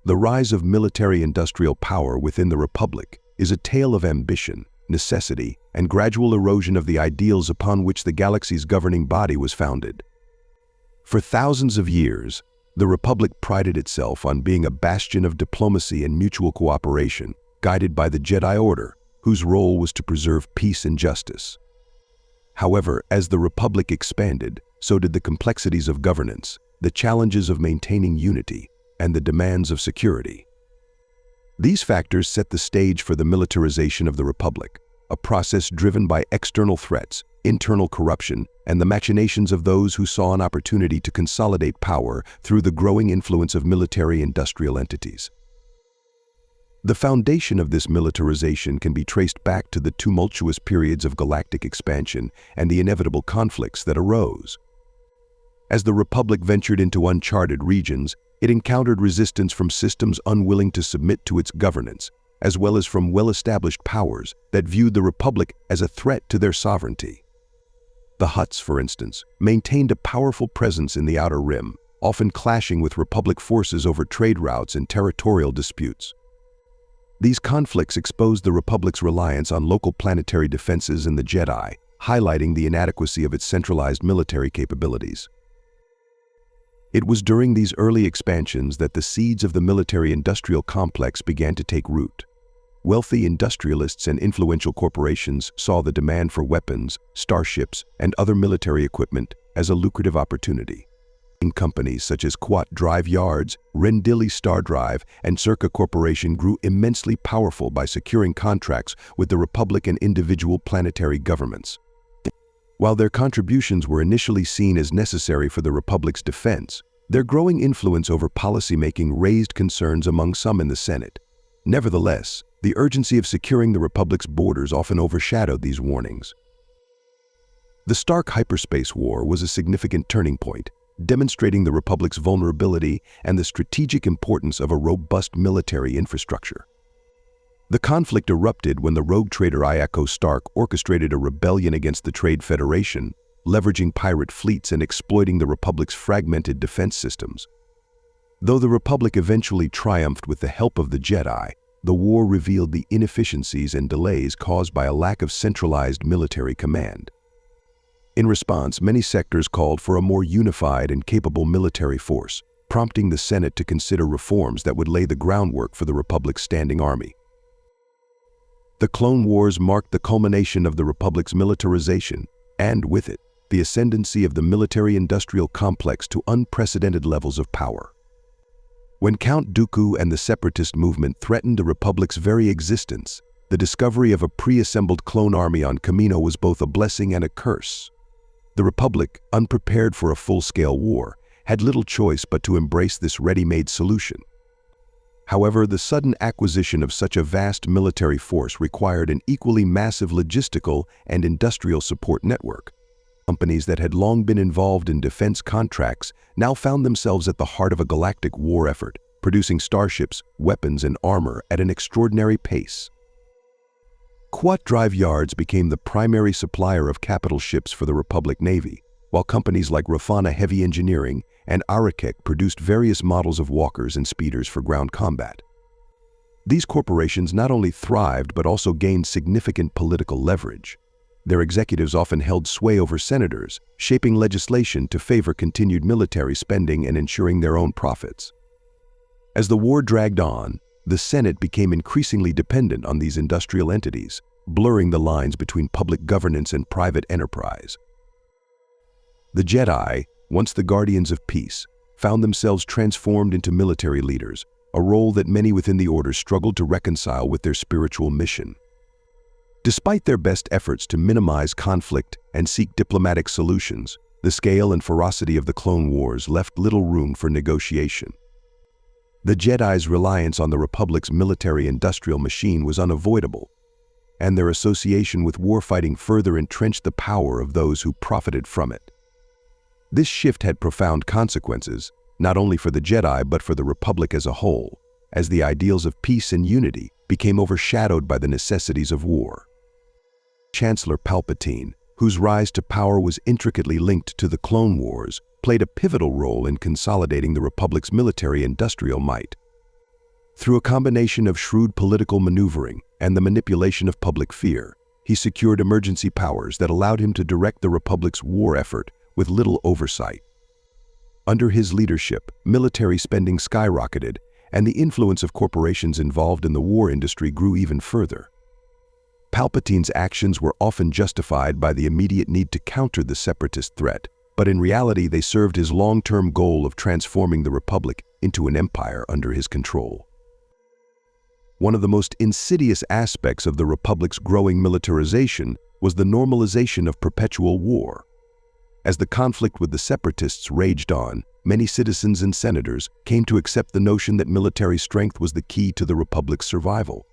The rise of military-industrial power within the Republic is a tale of ambition, necessity, and gradual erosion of the ideals upon which the galaxy's governing body was founded. For thousands of years, the Republic prided itself on being a bastion of diplomacy and mutual cooperation, guided by the Jedi Order, whose role was to preserve peace and justice. However, as the Republic expanded, so did the complexities of governance, the challenges of maintaining unity, and the demands of security. These factors set the stage for the militarization of the Republic, a process driven by external threats, internal corruption, and the machinations of those who saw an opportunity to consolidate power through the growing influence of military-industrial entities. The foundation of this militarization can be traced back to the tumultuous periods of galactic expansion and the inevitable conflicts that arose. As the Republic ventured into uncharted regions, it encountered resistance from systems unwilling to submit to its governance, as well as from well-established powers that viewed the Republic as a threat to their sovereignty. The Hutts, for instance, maintained a powerful presence in the Outer Rim, often clashing with Republic forces over trade routes and territorial disputes. These conflicts exposed the Republic's reliance on local planetary defenses and the Jedi, highlighting the inadequacy of its centralized military capabilities. It was during these early expansions that the seeds of the military-industrial complex began to take root. Wealthy industrialists and influential corporations saw the demand for weapons, starships, and other military equipment as a lucrative opportunity. Companies such as Quat Drive Yards, Rendili Star Drive, and Circa Corporation grew immensely powerful by securing contracts with the Republic and individual planetary governments. While their contributions were initially seen as necessary for the Republic's defense, their growing influence over policymaking raised concerns among some in the Senate. Nevertheless, the urgency of securing the Republic's borders often overshadowed these warnings. The Stark Hyperspace War was a significant turning point, demonstrating the Republic's vulnerability and the strategic importance of a robust military infrastructure. The conflict erupted when the rogue trader Iako Stark orchestrated a rebellion against the Trade Federation, leveraging pirate fleets and exploiting the Republic's fragmented defense systems. Though the Republic eventually triumphed with the help of the Jedi, the war revealed the inefficiencies and delays caused by a lack of centralized military command. In response, many sectors called for a more unified and capable military force, prompting the Senate to consider reforms that would lay the groundwork for the Republic's standing army. The Clone Wars marked the culmination of the Republic's militarization, and with it, the ascendancy of the military-industrial complex to unprecedented levels of power. When Count Dooku and the Separatist movement threatened the Republic's very existence, the discovery of a pre-assembled clone army on Kamino was both a blessing and a curse. The Republic, unprepared for a full-scale war, had little choice but to embrace this ready-made solution. However, the sudden acquisition of such a vast military force required an equally massive logistical and industrial support network. Companies that had long been involved in defense contracts now found themselves at the heart of a galactic war effort, producing starships, weapons, and armor at an extraordinary pace. Quat Drive Yards became the primary supplier of capital ships for the Republic Navy, while companies like Rafana Heavy Engineering and Arakek produced various models of walkers and speeders for ground combat. These corporations not only thrived but also gained significant political leverage. Their executives often held sway over senators, shaping legislation to favor continued military spending and ensuring their own profits. As the war dragged on, the Senate became increasingly dependent on these industrial entities, blurring the lines between public governance and private enterprise. The Jedi, once the guardians of peace, found themselves transformed into military leaders, a role that many within the Order struggled to reconcile with their spiritual mission. Despite their best efforts to minimize conflict and seek diplomatic solutions, the scale and ferocity of the Clone Wars left little room for negotiation. The Jedi's reliance on the Republic's military-industrial machine was unavoidable, and their association with warfighting further entrenched the power of those who profited from it. This shift had profound consequences, not only for the Jedi but for the Republic as a whole, as the ideals of peace and unity became overshadowed by the necessities of war. Chancellor Palpatine, whose rise to power was intricately linked to the Clone Wars, played a pivotal role in consolidating the Republic's military-industrial might. Through a combination of shrewd political maneuvering and the manipulation of public fear, he secured emergency powers that allowed him to direct the Republic's war effort with little oversight. Under his leadership, military spending skyrocketed, and the influence of corporations involved in the war industry grew even further. Palpatine's actions were often justified by the immediate need to counter the separatist threat, but in reality they served his long-term goal of transforming the Republic into an empire under his control. One of the most insidious aspects of the Republic's growing militarization was the normalization of perpetual war. As the conflict with the separatists raged on, many citizens and senators came to accept the notion that military strength was the key to the Republic's survival.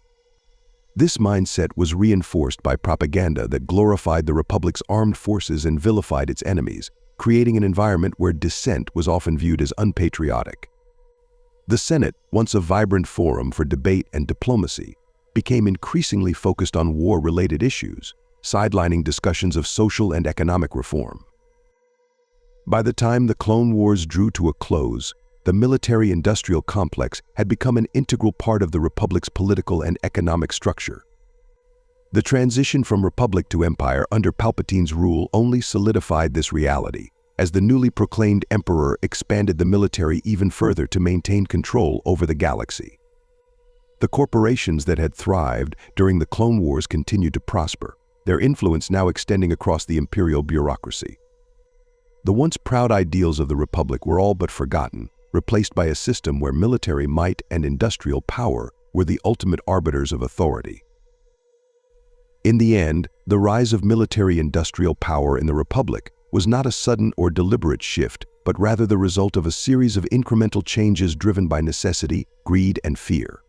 This mindset was reinforced by propaganda that glorified the Republic's armed forces and vilified its enemies, creating an environment where dissent was often viewed as unpatriotic. The Senate, once a vibrant forum for debate and diplomacy, became increasingly focused on war-related issues, sidelining discussions of social and economic reform. By the time the Clone Wars drew to a close, the military-industrial complex had become an integral part of the Republic's political and economic structure. The transition from Republic to Empire under Palpatine's rule only solidified this reality, as the newly proclaimed Emperor expanded the military even further to maintain control over the galaxy. The corporations that had thrived during the Clone Wars continued to prosper, their influence now extending across the imperial bureaucracy. The once proud ideals of the Republic were all but forgotten, replaced by a system where military might and industrial power were the ultimate arbiters of authority. In the end, the rise of military-industrial power in the Republic was not a sudden or deliberate shift, but rather the result of a series of incremental changes driven by necessity, greed, and fear.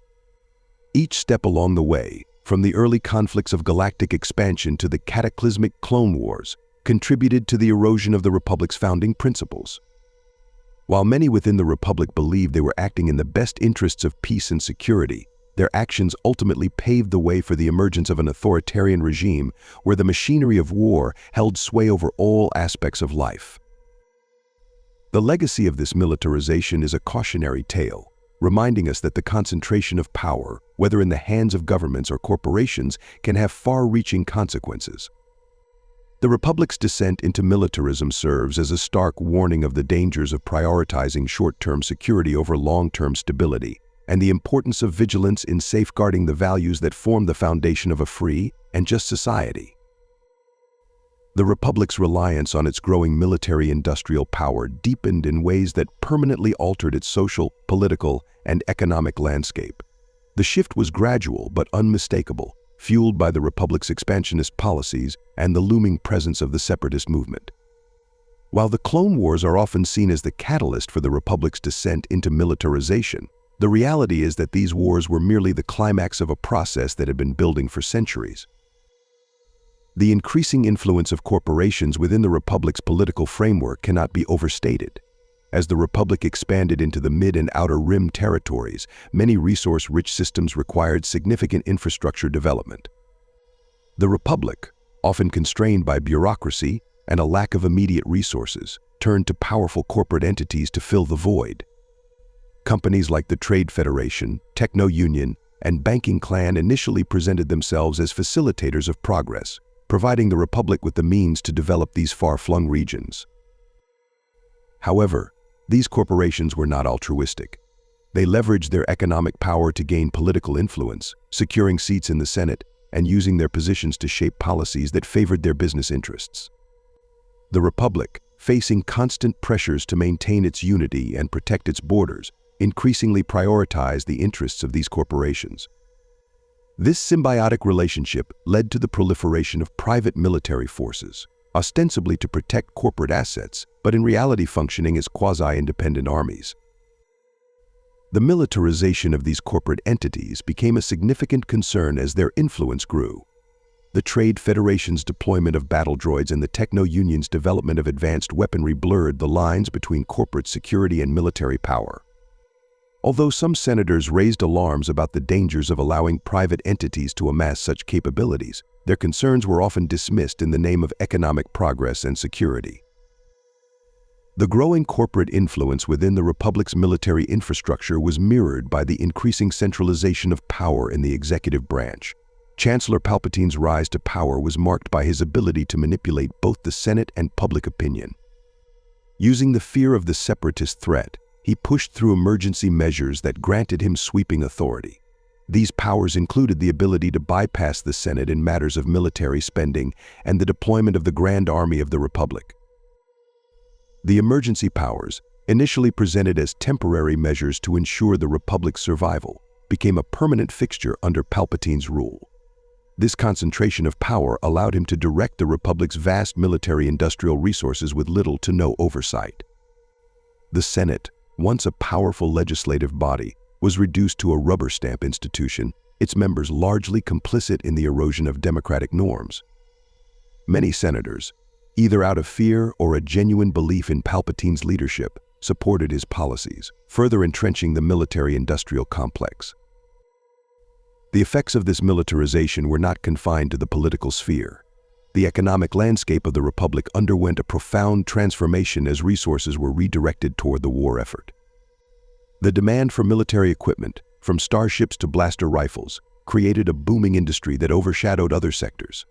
Each step along the way, from the early conflicts of galactic expansion to the cataclysmic Clone Wars, contributed to the erosion of the Republic's founding principles. While many within the Republic believed they were acting in the best interests of peace and security, their actions ultimately paved the way for the emergence of an authoritarian regime where the machinery of war held sway over all aspects of life. The legacy of this militarization is a cautionary tale, reminding us that the concentration of power, whether in the hands of governments or corporations, can have far-reaching consequences. The Republic's descent into militarism serves as a stark warning of the dangers of prioritizing short-term security over long-term stability, and the importance of vigilance in safeguarding the values that form the foundation of a free and just society. The Republic's reliance on its growing military-industrial power deepened in ways that permanently altered its social, political, and economic landscape. The shift was gradual but unmistakable, fueled by the Republic's expansionist policies and the looming presence of the separatist movement. While the Clone Wars are often seen as the catalyst for the Republic's descent into militarization, the reality is that these wars were merely the climax of a process that had been building for centuries. The increasing influence of corporations within the Republic's political framework cannot be overstated. As the Republic expanded into the Mid- and Outer Rim territories, many resource-rich systems required significant infrastructure development. The Republic, often constrained by bureaucracy and a lack of immediate resources, turned to powerful corporate entities to fill the void. Companies like the Trade Federation, Techno-Union, and Banking Clan initially presented themselves as facilitators of progress, providing the Republic with the means to develop these far-flung regions. However, these corporations were not altruistic. They leveraged their economic power to gain political influence, securing seats in the Senate and using their positions to shape policies that favored their business interests. The Republic, facing constant pressures to maintain its unity and protect its borders, increasingly prioritized the interests of these corporations. This symbiotic relationship led to the proliferation of private military forces, ostensibly to protect corporate assets, but in reality functioning as quasi-independent armies. The militarization of these corporate entities became a significant concern as their influence grew. The Trade Federation's deployment of battle droids and the Techno-Union's development of advanced weaponry blurred the lines between corporate security and military power. Although some senators raised alarms about the dangers of allowing private entities to amass such capabilities, their concerns were often dismissed in the name of economic progress and security. The growing corporate influence within the Republic's military infrastructure was mirrored by the increasing centralization of power in the executive branch. Chancellor Palpatine's rise to power was marked by his ability to manipulate both the Senate and public opinion. Using the fear of the separatist threat, he pushed through emergency measures that granted him sweeping authority. These powers included the ability to bypass the Senate in matters of military spending and the deployment of the Grand Army of the Republic. The emergency powers, initially presented as temporary measures to ensure the Republic's survival, became a permanent fixture under Palpatine's rule. This concentration of power allowed him to direct the Republic's vast military-industrial resources with little to no oversight. The Senate, once a powerful legislative body, was reduced to a rubber stamp institution, its members largely complicit in the erosion of democratic norms. Many senators, either out of fear or a genuine belief in Palpatine's leadership, supported his policies, further entrenching the military-industrial complex. The effects of this militarization were not confined to the political sphere. The economic landscape of the Republic underwent a profound transformation as resources were redirected toward the war effort. The demand for military equipment, from starships to blaster rifles, created a booming industry that overshadowed other sectors.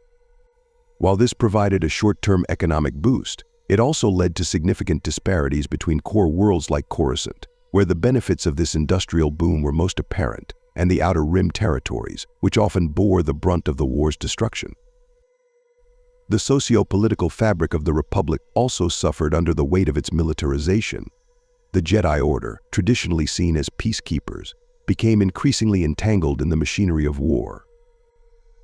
While this provided a short-term economic boost, it also led to significant disparities between core worlds like Coruscant, where the benefits of this industrial boom were most apparent, and the Outer Rim territories, which often bore the brunt of the war's destruction. The socio-political fabric of the Republic also suffered under the weight of its militarization. The Jedi Order, traditionally seen as peacekeepers, became increasingly entangled in the machinery of war.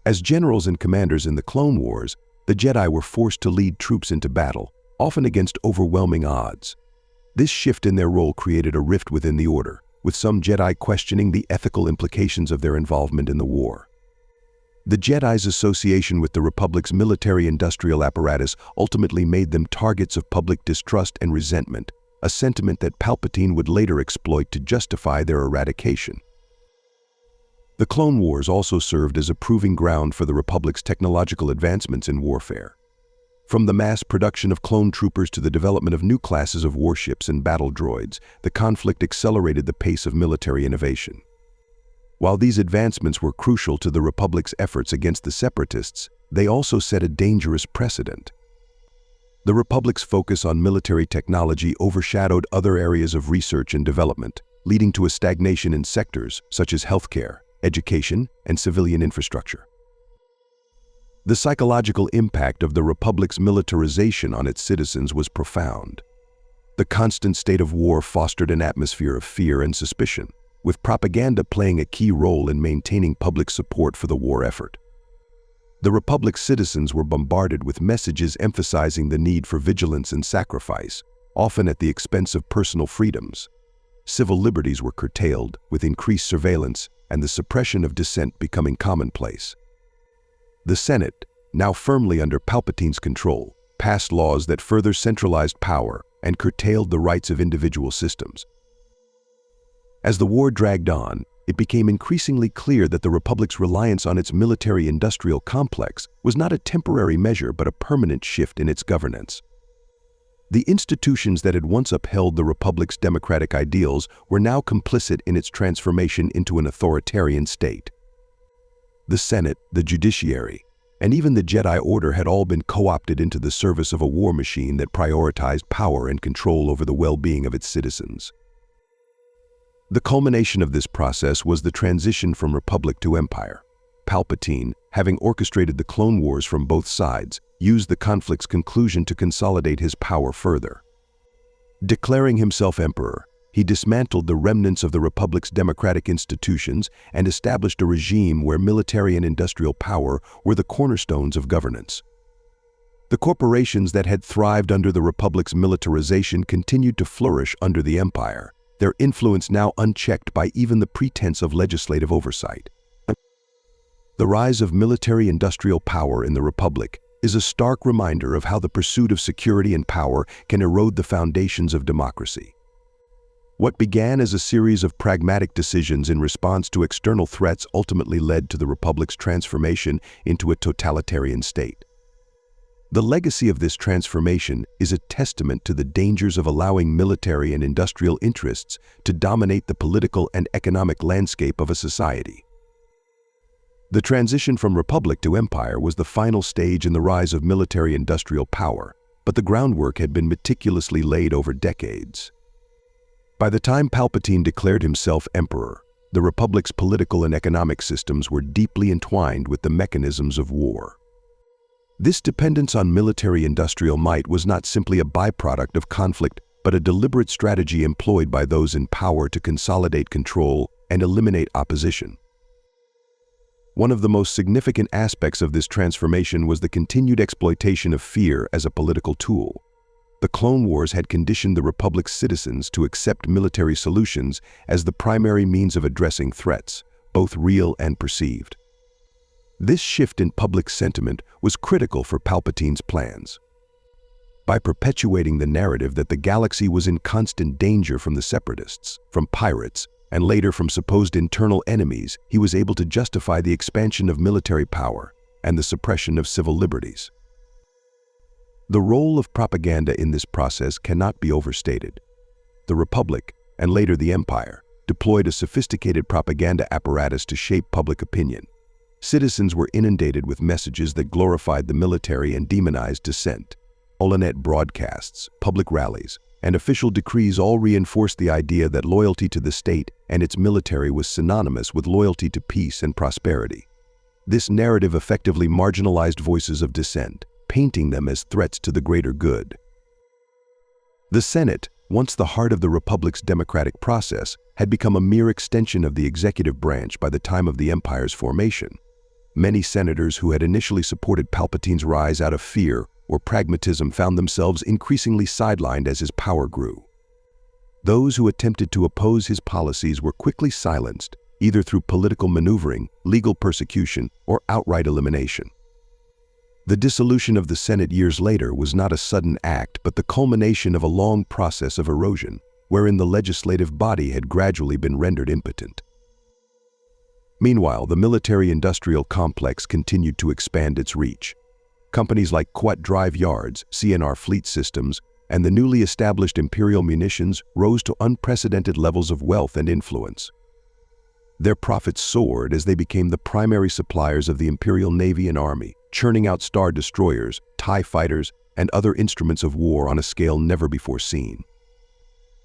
As generals and commanders in the Clone Wars, the Jedi were forced to lead troops into battle, often against overwhelming odds. This shift in their role created a rift within the Order, with some Jedi questioning the ethical implications of their involvement in the war. The Jedi's association with the Republic's military-industrial apparatus ultimately made them targets of public distrust and resentment, a sentiment that Palpatine would later exploit to justify their eradication. The Clone Wars also served as a proving ground for the Republic's technological advancements in warfare. From the mass production of clone troopers to the development of new classes of warships and battle droids, the conflict accelerated the pace of military innovation. While these advancements were crucial to the Republic's efforts against the Separatists, they also set a dangerous precedent. The Republic's focus on military technology overshadowed other areas of research and development, leading to a stagnation in sectors such as healthcare, education, and civilian infrastructure. The psychological impact of the Republic's militarization on its citizens was profound. The constant state of war fostered an atmosphere of fear and suspicion, with propaganda playing a key role in maintaining public support for the war effort. The Republic's citizens were bombarded with messages emphasizing the need for vigilance and sacrifice, often at the expense of personal freedoms. Civil liberties were curtailed, with increased surveillance and the suppression of dissent becoming commonplace. The Senate, now firmly under Palpatine's control, passed laws that further centralized power and curtailed the rights of individual systems. As the war dragged on, it became increasingly clear that the Republic's reliance on its military-industrial complex was not a temporary measure but a permanent shift in its governance. The institutions that had once upheld the Republic's democratic ideals were now complicit in its transformation into an authoritarian state. The Senate, the judiciary, and even the Jedi Order had all been co-opted into the service of a war machine that prioritized power and control over the well-being of its citizens. The culmination of this process was the transition from Republic to Empire. Palpatine, having orchestrated the Clone Wars from both sides, used the conflict's conclusion to consolidate his power further. Declaring himself emperor, he dismantled the remnants of the Republic's democratic institutions and established a regime where military and industrial power were the cornerstones of governance. The corporations that had thrived under the Republic's militarization continued to flourish under the Empire, their influence now unchecked by even the pretense of legislative oversight. The rise of military-industrial power in the Republic is a stark reminder of how the pursuit of security and power can erode the foundations of democracy. What began as a series of pragmatic decisions in response to external threats ultimately led to the Republic's transformation into a totalitarian state. The legacy of this transformation is a testament to the dangers of allowing military and industrial interests to dominate the political and economic landscape of a society. The transition from republic to empire was the final stage in the rise of military-industrial power, but the groundwork had been meticulously laid over decades. By the time Palpatine declared himself emperor, the republic's political and economic systems were deeply entwined with the mechanisms of war. This dependence on military-industrial might was not simply a byproduct of conflict, but a deliberate strategy employed by those in power to consolidate control and eliminate opposition. One of the most significant aspects of this transformation was the continued exploitation of fear as a political tool. The Clone Wars had conditioned the Republic's citizens to accept military solutions as the primary means of addressing threats, both real and perceived. This shift in public sentiment was critical for Palpatine's plans. By perpetuating the narrative that the galaxy was in constant danger from the Separatists, from pirates, and later from supposed internal enemies, he was able to justify the expansion of military power and the suppression of civil liberties. The role of propaganda in this process cannot be overstated. The Republic, and later the Empire, deployed a sophisticated propaganda apparatus to shape public opinion. Citizens were inundated with messages that glorified the military and demonized dissent. Holonet broadcasts, public rallies, and official decrees all reinforced the idea that loyalty to the state and its military was synonymous with loyalty to peace and prosperity. This narrative effectively marginalized voices of dissent, painting them as threats to the greater good. The Senate, once the heart of the Republic's democratic process, had become a mere extension of the executive branch by the time of the Empire's formation. Many senators who had initially supported Palpatine's rise out of fear or pragmatism found themselves increasingly sidelined as his power grew. Those who attempted to oppose his policies were quickly silenced, either through political maneuvering, legal persecution, or outright elimination. The dissolution of the Senate years later was not a sudden act, but the culmination of a long process of erosion, wherein the legislative body had gradually been rendered impotent. Meanwhile, the military-industrial complex continued to expand its reach. Companies like Quat Drive Yards, CNR Fleet Systems, and the newly established Imperial Munitions rose to unprecedented levels of wealth and influence. Their profits soared as they became the primary suppliers of the Imperial Navy and Army, churning out Star Destroyers, TIE Fighters, and other instruments of war on a scale never before seen.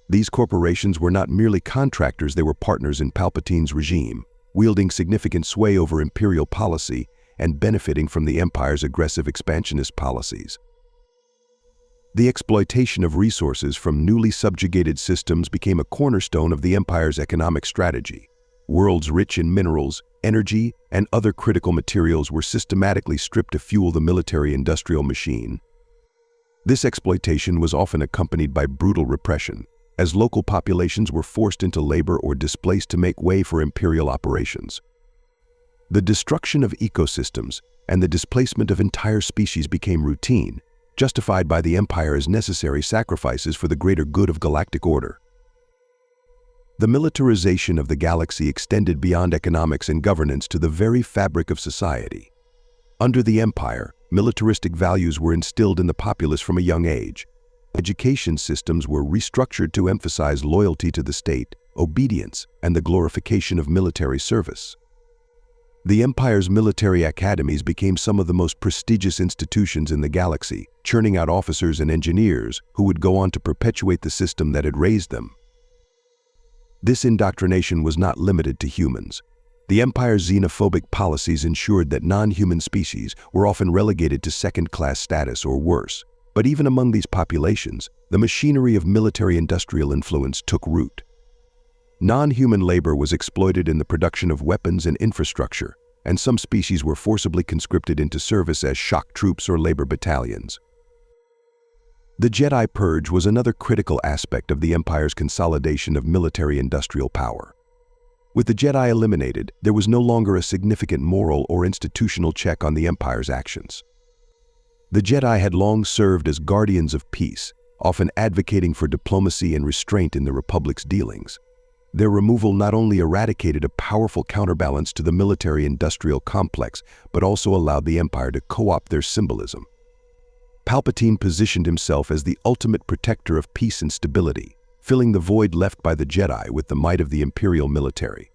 These corporations were not merely contractors, they were partners in Palpatine's regime, wielding significant sway over imperial policy and benefiting from the Empire's aggressive expansionist policies. The exploitation of resources from newly subjugated systems became a cornerstone of the Empire's economic strategy. Worlds rich in minerals, energy, and other critical materials were systematically stripped to fuel the military-industrial machine. This exploitation was often accompanied by brutal repression, as local populations were forced into labor or displaced to make way for imperial operations. The destruction of ecosystems and the displacement of entire species became routine, justified by the Empire as necessary sacrifices for the greater good of galactic order. The militarization of the galaxy extended beyond economics and governance to the very fabric of society. Under the Empire, militaristic values were instilled in the populace from a young age. Education systems were restructured to emphasize loyalty to the state, obedience, and the glorification of military service. The Empire's military academies became some of the most prestigious institutions in the galaxy, churning out officers and engineers who would go on to perpetuate the system that had raised them. This indoctrination was not limited to humans. The Empire's xenophobic policies ensured that non-human species were often relegated to second-class status or worse. But even among these populations, the machinery of military-industrial influence took root. Non-human labor was exploited in the production of weapons and infrastructure, and some species were forcibly conscripted into service as shock troops or labor battalions. The Jedi Purge was another critical aspect of the Empire's consolidation of military-industrial power. With the Jedi eliminated, there was no longer a significant moral or institutional check on the Empire's actions. The Jedi had long served as guardians of peace, often advocating for diplomacy and restraint in the Republic's dealings. Their removal not only eradicated a powerful counterbalance to the military-industrial complex, but also allowed the Empire to co-opt their symbolism. Palpatine positioned himself as the ultimate protector of peace and stability, filling the void left by the Jedi with the might of the Imperial military.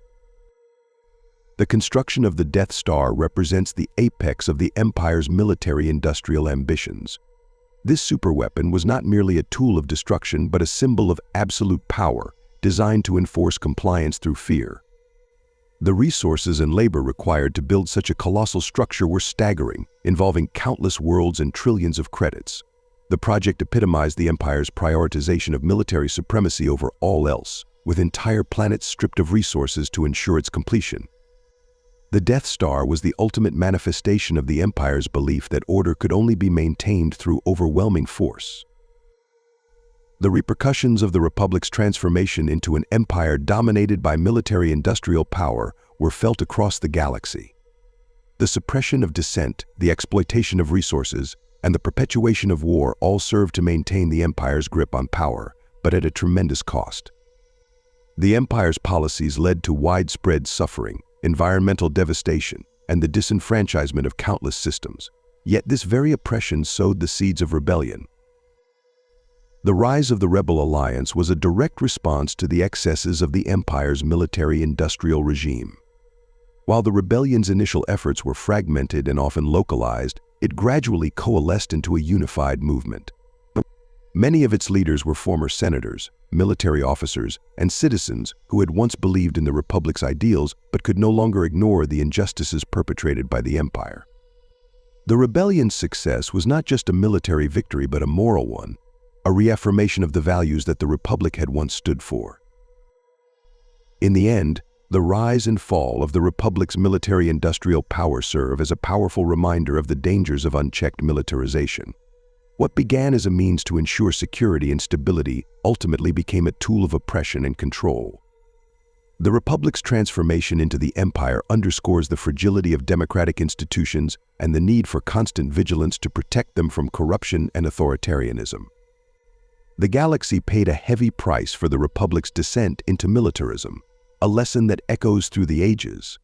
The construction of the Death Star represents the apex of the Empire's military-industrial ambitions. This superweapon was not merely a tool of destruction but a symbol of absolute power, designed to enforce compliance through fear. The resources and labor required to build such a colossal structure were staggering, involving countless worlds and trillions of credits. The project epitomized the Empire's prioritization of military supremacy over all else, with entire planets stripped of resources to ensure its completion. The Death Star was the ultimate manifestation of the Empire's belief that order could only be maintained through overwhelming force. The repercussions of the Republic's transformation into an empire dominated by military-industrial power were felt across the galaxy. The suppression of dissent, the exploitation of resources, and the perpetuation of war all served to maintain the Empire's grip on power, but at a tremendous cost. The Empire's policies led to widespread suffering, environmental devastation, and the disenfranchisement of countless systems. Yet this very oppression sowed the seeds of rebellion. The rise of the Rebel Alliance was a direct response to the excesses of the Empire's military-industrial regime. While the rebellion's initial efforts were fragmented and often localized, it gradually coalesced into a unified movement. Many of its leaders were former senators, military officers, and citizens who had once believed in the Republic's ideals but could no longer ignore the injustices perpetrated by the Empire. The rebellion's success was not just a military victory but a moral one, a reaffirmation of the values that the Republic had once stood for. In the end, the rise and fall of the Republic's military-industrial power serve as a powerful reminder of the dangers of unchecked militarization. What began as a means to ensure security and stability ultimately became a tool of oppression and control. The Republic's transformation into the Empire underscores the fragility of democratic institutions and the need for constant vigilance to protect them from corruption and authoritarianism. The galaxy paid a heavy price for the Republic's descent into militarism, a lesson that echoes through the ages.